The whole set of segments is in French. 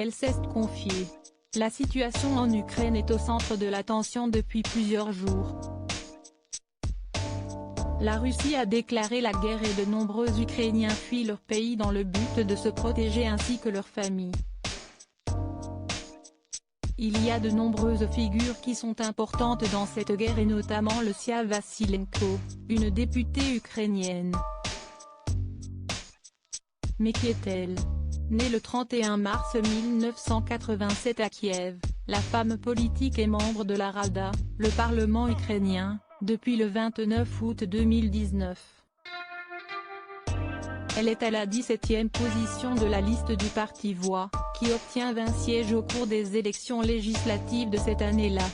Elle s'est confiée. La situation en Ukraine est au centre de l'attention depuis plusieurs jours. La Russie a déclaré la guerre et de nombreux Ukrainiens fuient leur pays dans le but de se protéger ainsi que leurs familles. Il y a de nombreuses figures qui sont importantes dans cette guerre et notamment Lucia Vassilenko, une députée ukrainienne. Mais qui est-elle? Née le 31 mars 1987 à Kiev, la femme politique est membre de la Rada, le parlement ukrainien, depuis le 29 août 2019. Elle est à la 17e position de la liste du parti Voix, qui obtient 20 sièges au cours des élections législatives de cette année-là.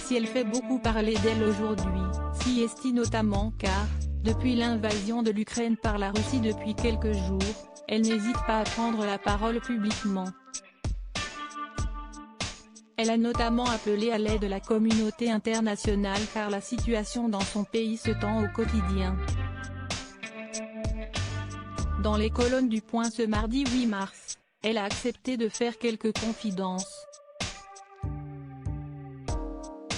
Si elle fait beaucoup parler d'elle aujourd'hui, si est notamment car, depuis l'invasion de l'Ukraine par la Russie depuis quelques jours, elle n'hésite pas à prendre la parole publiquement. Elle a notamment appelé à l'aide de la communauté internationale car la situation dans son pays se tend au quotidien. Dans les colonnes du Point ce mardi 8 mars, elle a accepté de faire quelques confidences.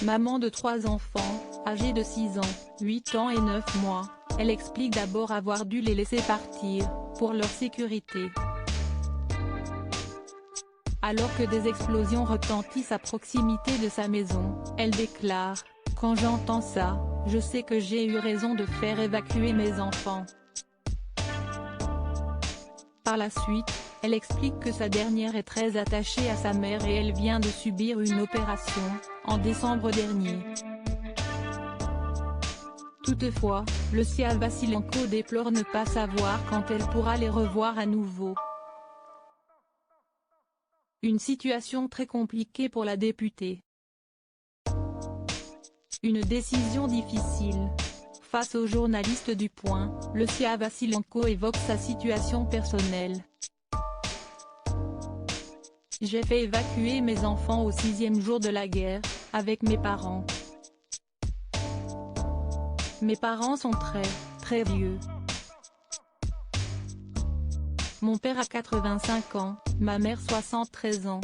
Maman de 3 enfants, âgés de 6 ans, 8 ans et 9 mois, elle explique d'abord avoir dû les laisser partir, pour leur sécurité. Alors que des explosions retentissent à proximité de sa maison, elle déclare « Quand j'entends ça, je sais que j'ai eu raison de faire évacuer mes enfants ». Par la suite, elle explique que sa dernière est très attachée à sa mère et elle vient de subir une opération, en décembre dernier. Toutefois, Lucia Vassilenko déplore ne pas savoir quand elle pourra les revoir à nouveau. Une situation très compliquée pour la députée. Une décision difficile. Face aux journalistes du Point, Lucia Vassilenko évoque sa situation personnelle. J'ai fait évacuer mes enfants au 6e jour de la guerre, avec mes parents. Mes parents sont très vieux. Mon père a 85 ans, ma mère 73 ans.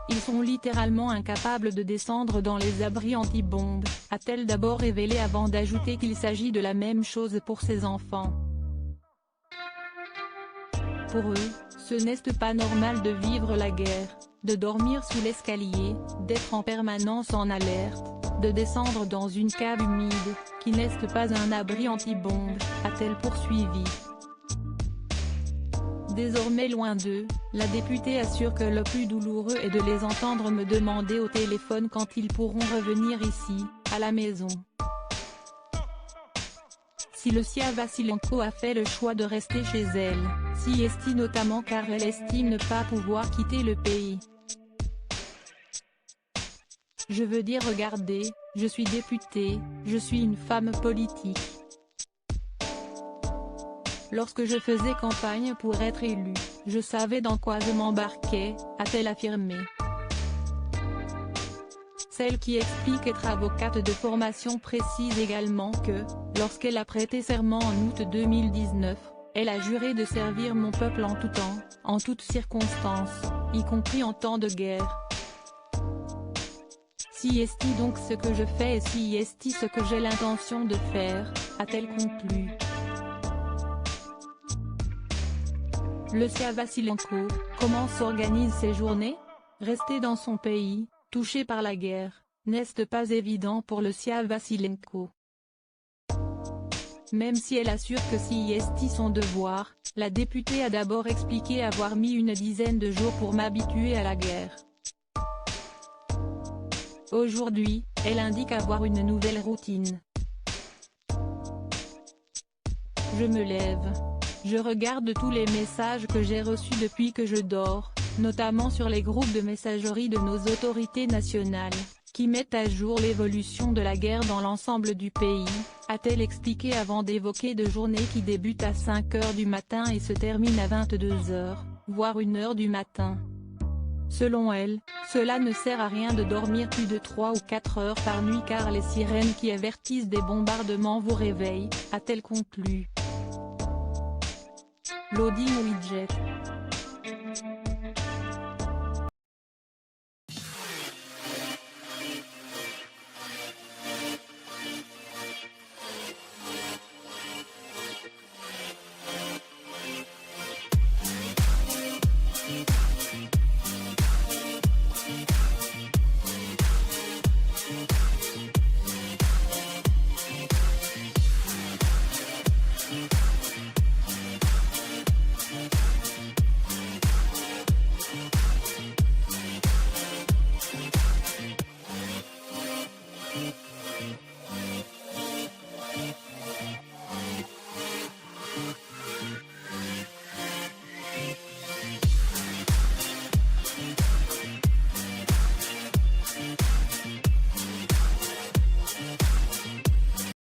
Ils sont littéralement incapables de descendre dans les abris anti-bombes, a-t-elle d'abord révélé avant d'ajouter qu'il s'agit de la même chose pour ses enfants. Pour eux, ce n'est pas normal de vivre la guerre, de dormir sous l'escalier, d'être en permanence en alerte, de descendre dans une cave humide, qui n'est pas un abri anti-bombe, a-t-elle poursuivi. Désormais loin d'eux, la députée assure que le plus douloureux est de les entendre me demander au téléphone quand ils pourront revenir ici, à la maison. Si Lucia Vassilenko a fait le choix de rester chez elle, si est notamment car elle estime ne pas pouvoir quitter le pays. Je veux dire regardez, je suis députée, je suis une femme politique. Lorsque je faisais campagne pour être élue, je savais dans quoi je m'embarquais, a-t-elle affirmé. Celle qui explique être avocate de formation précise également que, lorsqu'elle a prêté serment en août 2019, elle a juré de servir mon peuple en tout temps, en toutes circonstances, y compris en temps de guerre. Si est donc ce que je fais et si est ce que j'ai l'intention de faire, a-t-elle conclu. Lucia Vassilenko, comment s'organisent ses journées? Rester dans son pays, touché par la guerre, n'est pas évident pour Lucia Vassilenko. Même si elle assure que si est son devoir, la députée a d'abord expliqué avoir mis une dizaine de jours pour m'habituer à la guerre. Aujourd'hui, elle indique avoir une nouvelle routine. Je me lève. Je regarde tous les messages que j'ai reçus depuis que je dors, notamment sur les groupes de messagerie de nos autorités nationales, qui mettent à jour l'évolution de la guerre dans l'ensemble du pays, a-t-elle expliqué avant d'évoquer de journées qui débutent à 5 h du matin et se terminent à 22 h, voire 1 h du matin. Selon elle, cela ne sert à rien de dormir plus de 3 ou 4 heures par nuit car les sirènes qui avertissent des bombardements vous réveillent, a-t-elle conclu. Loading widget.